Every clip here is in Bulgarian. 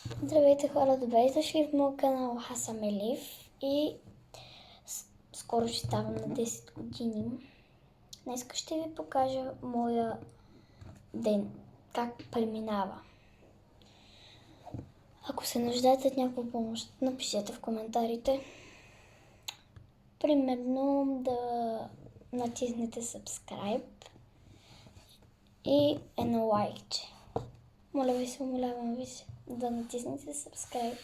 Здравейте хора, добре дошли в моят канал. Аз съм Елив и скоро ще ставам на 10 години. Днес ще ви покажа моя ден, как преминава. Ако се нуждаете от някаква помощ, напишете в коментарите. Примерно да натиснете subscribe и едно лайкче. Моля ви се, умолявам ви се да натиснете subscribe.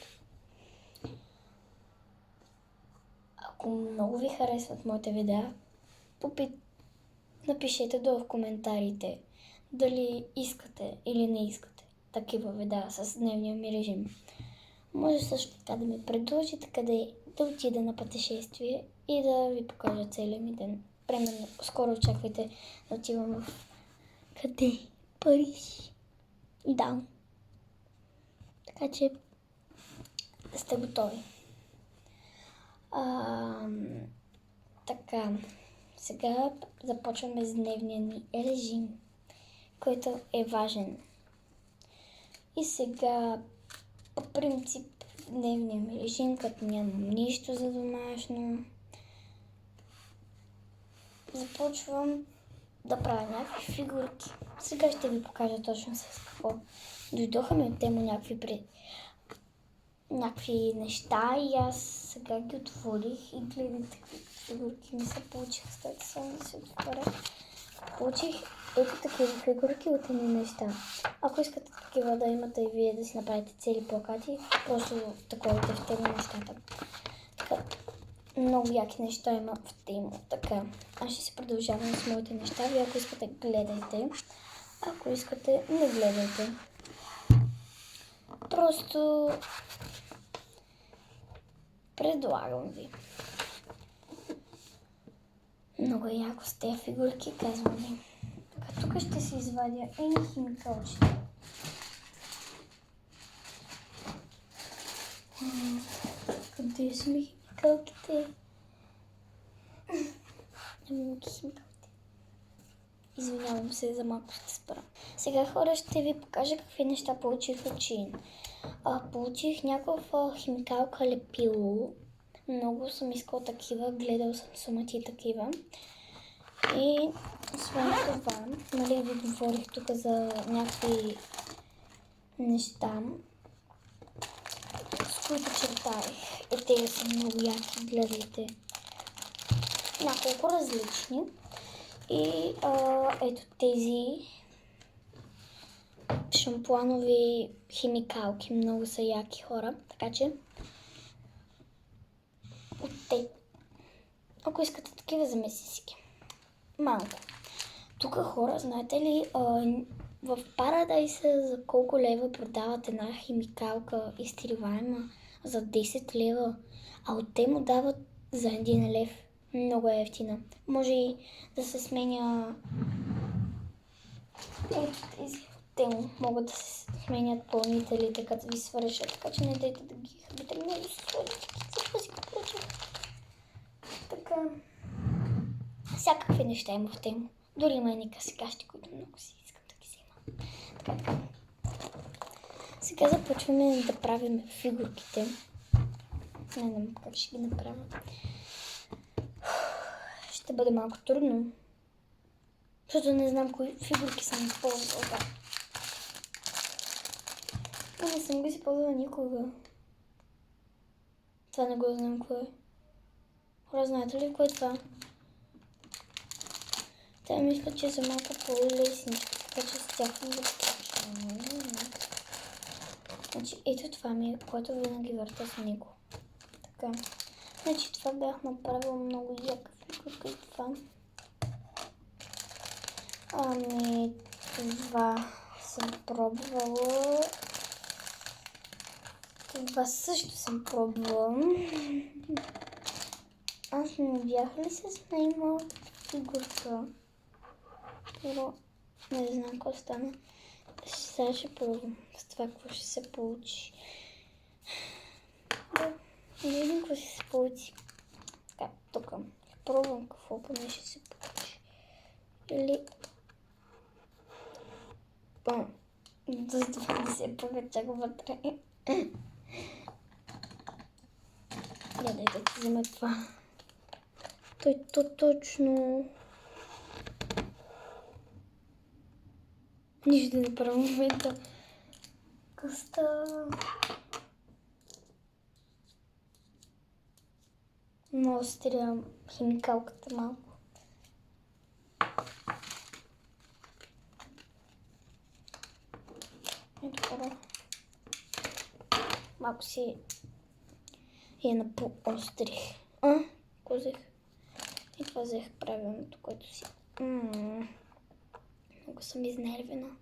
Ако много ви харесват моите видеа, напишете долу в коментарите дали искате или не искате такива видеа с дневния ми режим. Може също така да ми предложите къде да отида на пътешествие и да ви покажа целия ми ден. Примерно, скоро очаквайте да отивам в къде? Париж. Да. Така че сте готови. Така, сега започваме с дневния ни режим, който е важен. И сега, по принцип, дневния ми режим, като нямам нищо за домашно, започвам да правя някакви фигурки. Сега ще ви покажа точно с какво. Дойдоха ми от тема някакви неща и аз сега ги отворих и гледайте какви фигурки ми се получиха. Стойте само да се отворя. Получих ето такива фигурки от едни неща. Ако искате такива да имате и вие да си направите цели плакати, просто таковите в тези нещата. Така, много яки неща има в тема. Така, аз ще се продължавам с моите неща. Вие ако искате, гледайте. Ако искате, не гледайте. Просто предлагам ви. Много е яко с тези фигурки, казвам ви. Така, тук ще си извадя едни химикалчи. Къде са ми химикалките? Химикалите. Извинявам се, за малко ще спра. Сега хора ще ви покажа какви неща получих от Shein. Получих някаква химикалка лепило. Много съм искала такива, гледал съм сумати такива. И освен това, нали ви говорих тук за някакви неща, с които чертаех. Те са много яки, гледайте. Няколко различни. И ето тези шампуанови химикалки, много са яки хора, така че от те. Ако искате такива, замеси си ги. Малко. Тук хора, знаете ли, в Paradise за колко лева продават една химикалка изтриваема? За 10 лева. А от те му дават за 1 лев. Много е ефтина. Може и да се сменя. Ето тези те могат да се сменят пълнителите, като ви свършат, така че не дайте да ги хабите. Много сладички, защо си поръчам. Така, всякакви неща има в тема. Дори има едни касикащи, които много си искам да ги взема. Така. Сега започваме да правим фигурките. Не знам как ще ги направя. Ще бъде малко трудно, защото не знам кои фигурки съм използвала. Не съм ги използвала никога. Това не го знам кое е. Хора, знаете ли кое е това? Те мисля, че са малко по-лесни, така че с тях съм започвам. Значи, ето това ми е, което винаги върта с него. Така. Значи, това бях направила много яка фигурка и това. Това съм пробвала. Това също съм пробвала. Аз не бях ли се снимала фигурка? Но не знам какво стана. Сега ще пробвам с това какво ще се получи. Да, не видим какво ще се получи. Така, тук. Пробвам какво поне ще се получи. Или... Затова не се появя чак вътре. Я да ти вземе това. Той точно... Нищо не правя в момента. Къста... Много стрия химикалката малко. Ето хора. Малко си е на по-острих. Какво взех? И това взех правилното, което си... Много съм изнервена.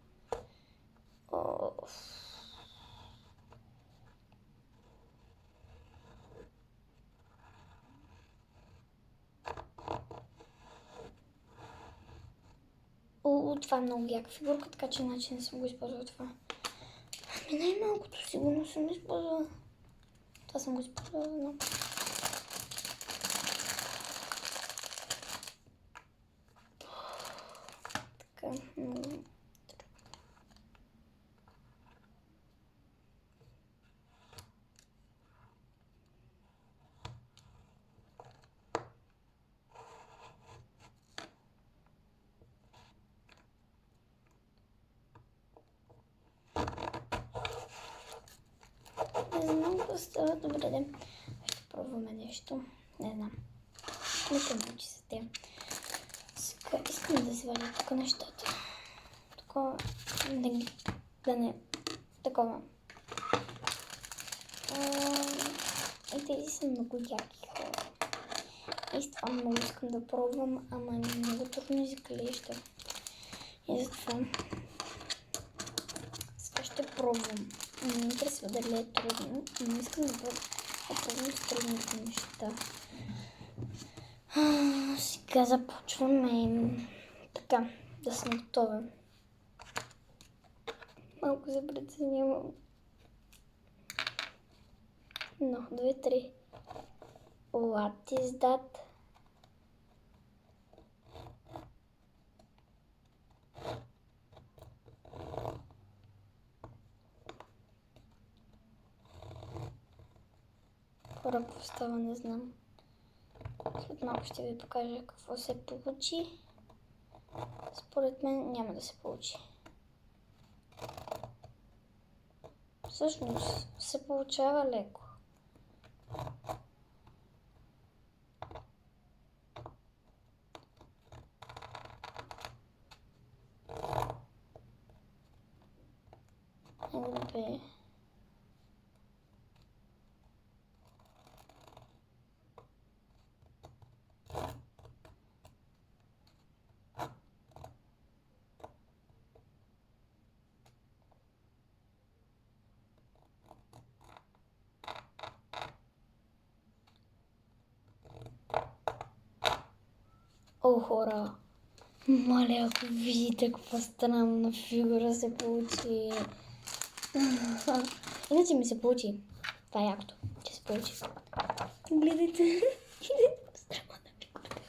Това е много яка фигурка, така че иначе не съм го използвала това. Ами най-малкото сигурно съм използвала. Това съм го използвала, но... Така, не знам какво става. Добре, ще пробваме нещо. Не знам. Не се научи с те. Сега искам да сваля тук нещата. Такова. Да не. Такова. И тези са много яки хора. И с това много искам да пробвам, ама е много трудно изглежда. И затова сега ще пробвам. Не ми интересува дали е трудно, но искам да пробвам с трудните неща. Сега започваме така, да съм готова. Малко се преценявам. 1, 2, 3. What is that? Хора, какво става, не знам. След малко ще ви покажа какво се получи. Според мен няма да се получи. Всъщност се получава леко. Бе. О, хора! Моля, ако видите каква странна фигура се получи. Иначе ми се получи. Това е якото, че се получи. Гледайте. Странна фигурка.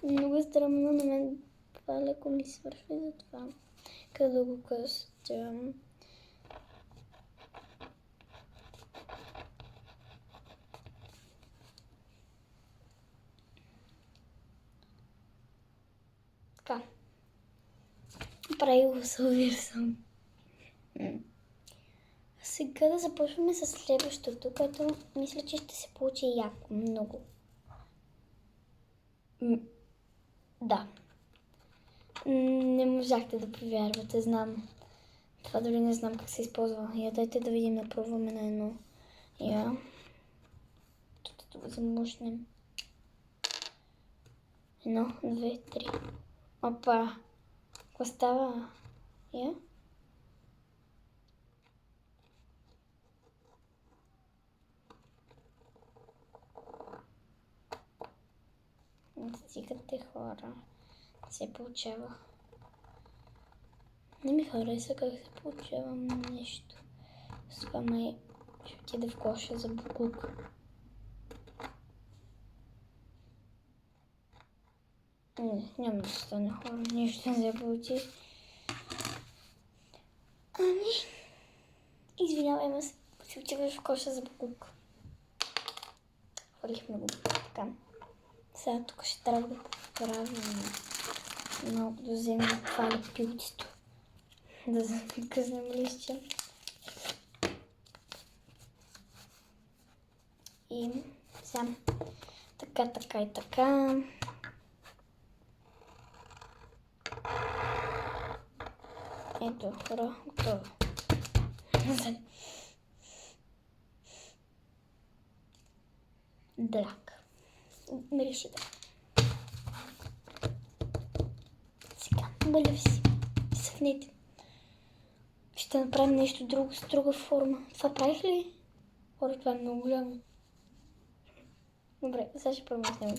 Много странно на мен. Това леко ми свършва и затова. Къде го къстям. Така. Правило се увирсам. Сега да започваме с следващото, което мисля, че ще се получи яко, много. Да. Не можахте да повярвате, знам. Това дори не знам как се използва. Я дайте да видим, да пробваме на едно. Я. Тук да замушнем. 1, 2, 3. Опа. Какво става? Я. Стигате хора. Се получава. Не ми хареса как се получава нещо. С това май ще отида в коша за буклук. Не, няма да стане хора. Нищо не се получи. Ами, Извинявай, ама си отиваш в коша за покупка. Хвърлихме го така. Сега тук ще трябва да поправим малко да вземем това лепилцето. Да закъснем листче. И сега така, така и така. Ето, хора, готово. Драк. Мирише да. Сега, моля ви си, съхнете. Ще направим нещо друго с друга форма. Това правих ли? Хора, това е много голямо. Добре, сега ще пробвам с него.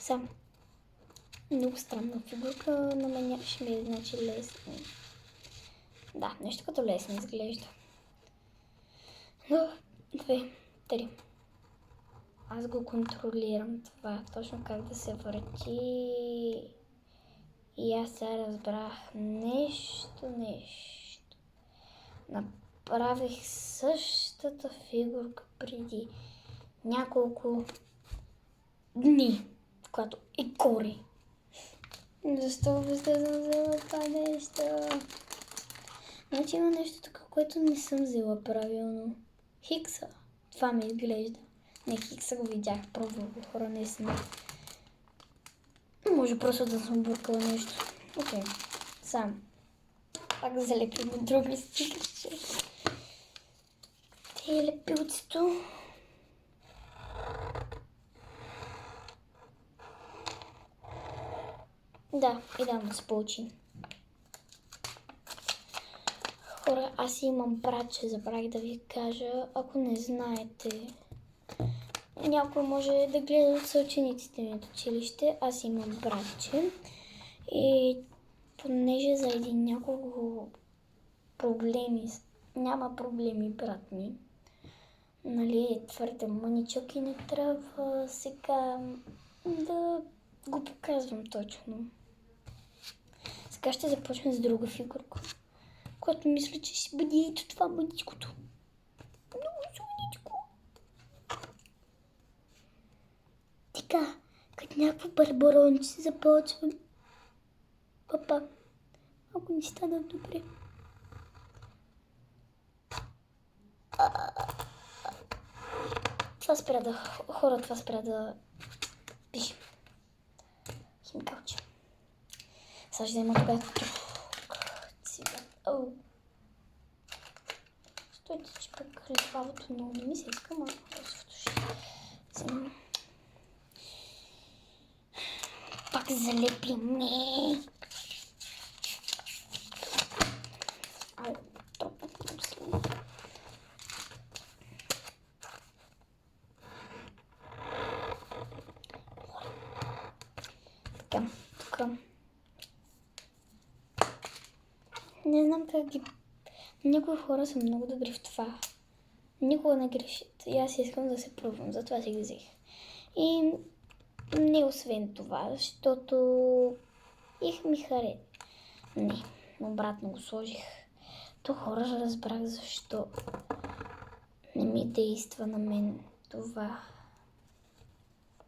Сам. Много странна фигурка, но мен ще ми е значи лесно. Да, нещо като лесно изглежда. Но, 2, 3. Аз го контролирам това, точно как да се върти. И аз сега разбрах нещо. Направих същата фигурка преди няколко дни, когато е гори. Защо въобще съм взела това нещо? Значи има нещо така, което не съм взела правилно. Хикса. Това ми изглежда. Не, Хикса го видях, пробвах го, хора, наистина. Може просто да съм бъркала нещо. Окей. Сам. Пак залепим от други стикерче. Те е лепилцето. Да, и да се получи. Хора, аз имам братче, забравих да ви кажа. Ако не знаете, някой може да гледа от съучениците ми от училище. Аз имам братче. И понеже заради няколко проблеми, няма проблеми брат ми, нали, твърде мъничък и не трябва сега да го показвам точно. Сега ще започнем с друга фигурка, която мисля, че ще бъде ето това мъничкото. Много мъничко. Така, като някакво барбаронче започвам. Папа, ако не стана добре. Това спря да... Хора, това спря да... Пише. Химикалче. Сега ще взема тогава... Стойте, че пък хлебавото много не ми се иска, ама просто ще взема. Пак залепим. Ау, тропна много силно. Така, тук. Не знам как ги... Някои хора са много добри в това. Никога не грешат. И аз искам да се пробвам, затова си ги взех. И не освен това, защото их ми хареса. Не, обратно го сложих. То хора разбрах защо не ми действа на мен това.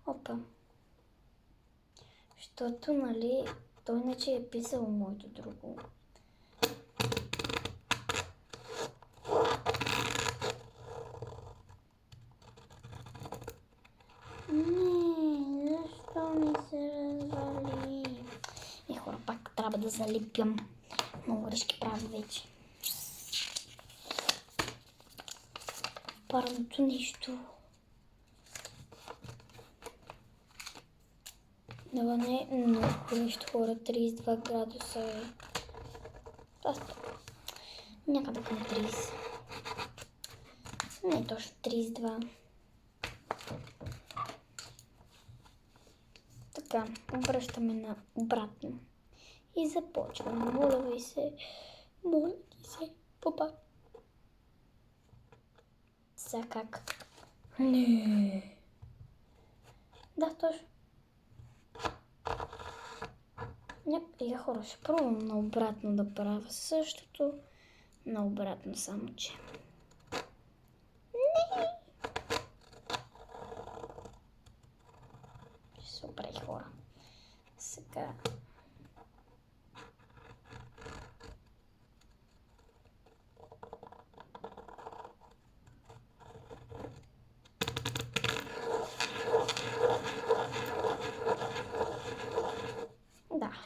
Опа. Защото, нали, той иначе е писал моето друго. Не, защо ми се развали? И хора, пак трябва да залепям. Много грешки правя вече. Парното нещо. Това не е много нещо, хора. 32 градуса е. Някъде към 30. Не точно 32. Така, обръщаме на обратно. И започваме. Моля ви се. Моля ви се. Папа. Сега как? Не. Да, точно. Не, я хора, ще пробвам наобратно да правя същото. Наобратно само, че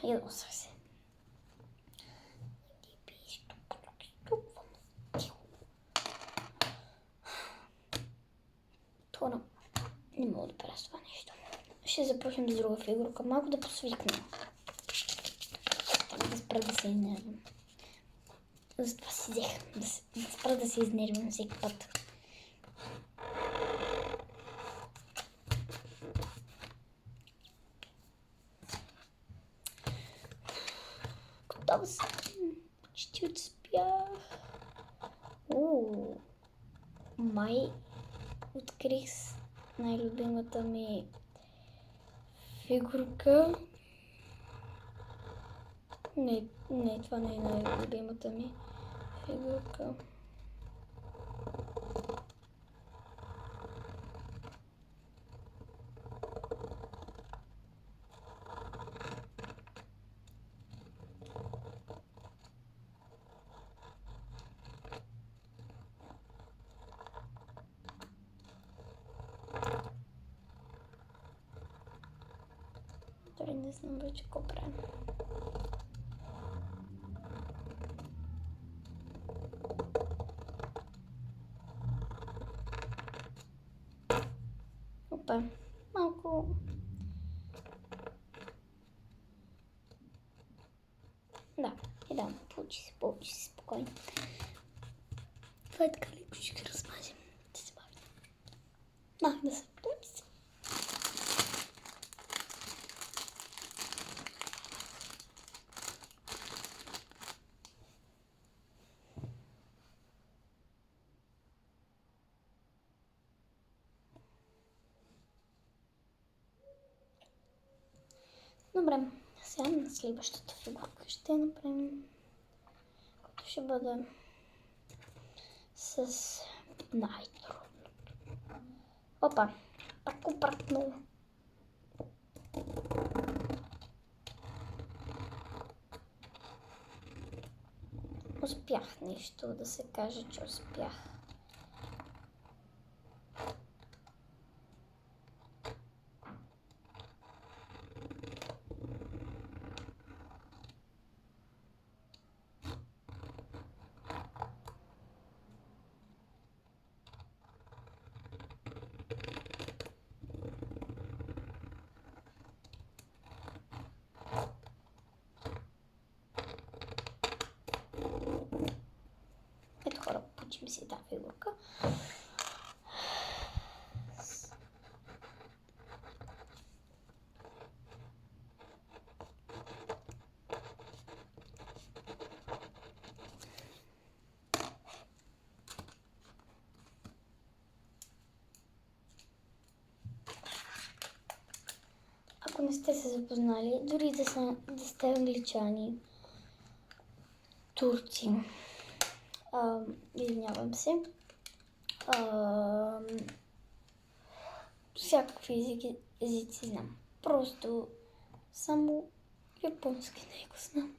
Ядосах се. Хора, не мога да правя това нещо. Ще започнем с друга фигурка. Малко да посвикна. Да спра да се изнервям. Затова си взех. Да спра да се изнервям всеки път. Готова съм. Почти успях. Май открих най-любимата ми фигурка. Не, това не е най-любимата ми фигурка. Дори не знам вече какво правим. Опа, малко... Да, получи се спокойно. Това е така леко, ще ги размажем. Да се бавим. Да се получи се. Добре, сега на следващата фигурка ще направим, като ще бъде с най-трудното. Опа, пак опратно. Успях нещо да се каже, че успях. Ето хора, получим си тази фигурка. Ако не сте се запознали, дори да сте англичани, турци, извинявам се, всякакви езици знам. Просто само японски не го знам.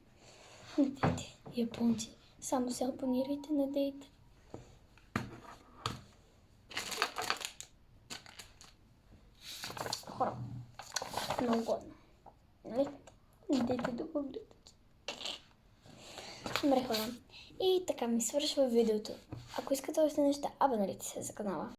Не дейте, японци. Само се абонирайте, не дейте. Хора, много годно. Нали? Не дейте да го гледате. Добре, хора. И така ми свършва видеото. Ако искате още неща, абонирайте се за канала.